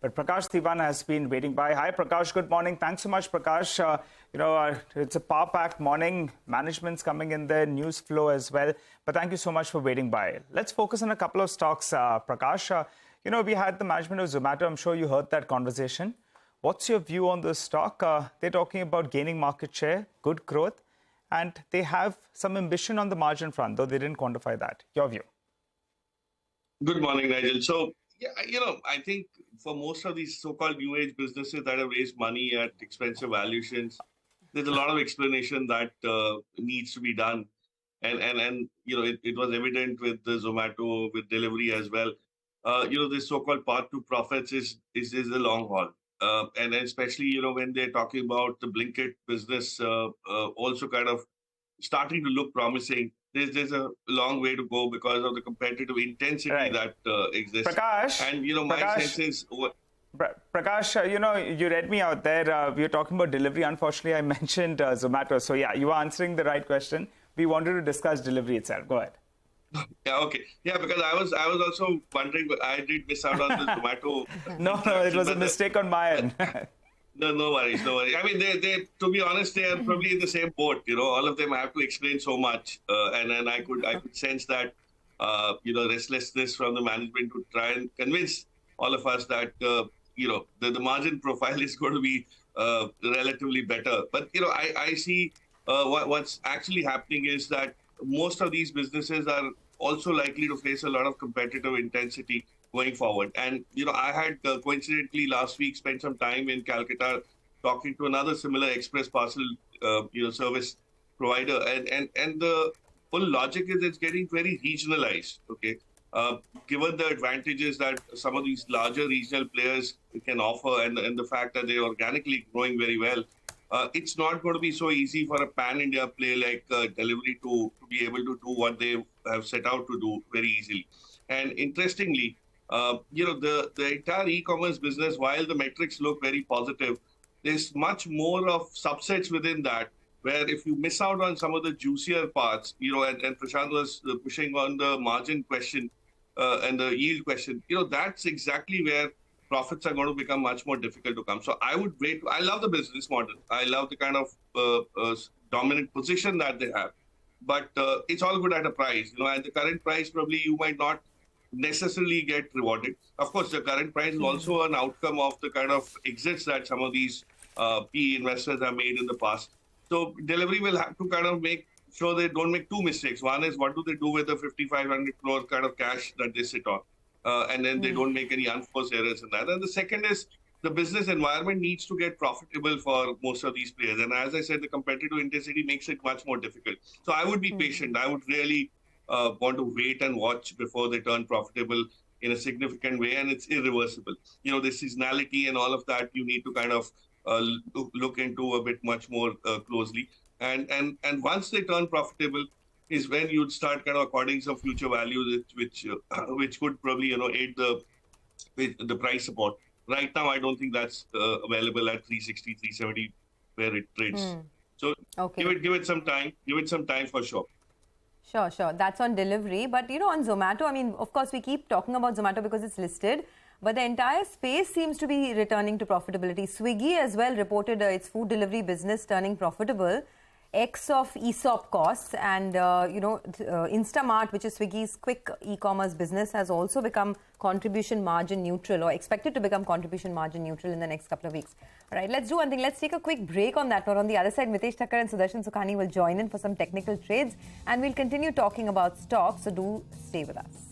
But Prakash Diwan has been waiting by. Hi, Prakash. Good morning. Thanks so much, Prakash. It's a power-packed morning. Management's coming in there, news flow as well. But thank you so much for waiting by. Let's focus on a couple of stocks, Prakash. We had the management of Zomato. I'm sure you heard that conversation. What's your view on this stock? They're talking about gaining market share, good growth, and they have some ambition on the margin front, though they didn't quantify that. Your view? Good morning, Nigel. So, I think for most of these so-called new age businesses that have raised money at expensive valuations, there's a lot of explanation that needs to be done. And it was evident with the Zomato, with delivery as well. This so-called path to profits is a long haul. And especially, when they're talking about the Blinkit business also kind of starting to look promising. There's a long way to go because of the competitive intensity that exists. Prakash, and my sense is Prakash, you read me out there. We were talking about delivery. Unfortunately, I mentioned Zomato. So yeah, you are answering the right question. We wanted to discuss delivery itself. Go ahead. Yeah, okay. Yeah, because I was also wondering, but I did miss out on the Zomato. No, it was a mistake on my end. No worries. I mean, they to be honest, they are probably in the same boat. All of them have to explain so much, and then I could sense that restlessness from the management to try and convince all of us that the margin profile is going to be relatively better. But I see what's actually happening is that most of these businesses are also likely to face a lot of competitive intensity going forward. And, I had coincidentally last week spent some time in Calcutta talking to another similar express parcel, service provider. And the full logic is it's getting very regionalized, okay? Given the advantages that some of these larger regional players can offer and the fact that they're organically growing very well, it's not going to be so easy for a pan-India play like delivery to be able to do what they have set out to do very easily. And interestingly, the entire e-commerce business, while the metrics look very positive, there's much more of subsets within that, where if you miss out on some of the juicier parts, and Prashant was pushing on the margin question and the yield question, that's exactly where profits are going to become much more difficult to come. So I would wait. I love the business model. I love the kind of dominant position that they have. But it's all good at a price. At the current price, probably you might not necessarily get rewarded. Of course, the current price is also an outcome of the kind of exits that some of these PE investors have made in the past. So delivery will have to kind of make sure they don't make two mistakes. One is, what do they do with the 5,500 crore kind of cash that they sit on? And then they don't make any unforced errors in that. And the second is, the business environment needs to get profitable for most of these players. And as I said, the competitive intensity makes it much more difficult. So I would be patient. I would really want to wait and watch before they turn profitable in a significant way, and it's irreversible. The seasonality and all of that, you need to kind of look into a bit much more closely. And once they turn profitable is when you'd start kind of according some future values which could probably aid the price support. Right now, I don't think that's available at 360, 370 where it trades. So give it some time. Give it some time for sure. Sure. That's on delivery. But, on Zomato, I mean, of course, we keep talking about Zomato because it's listed. But the entire space seems to be returning to profitability. Swiggy as well reported its food delivery business turning profitable, X of ESOP costs. And, Instamart, which is Swiggy's quick e-commerce business, has also become contribution margin neutral, or expected to become contribution margin neutral in the next couple of weeks. All right, let's do one thing. Let's take a quick break on that. But on the other side, Mitesh Thakkar and Sudarshan Sukhani will join in for some technical trades. And we'll continue talking about stocks, so do stay with us.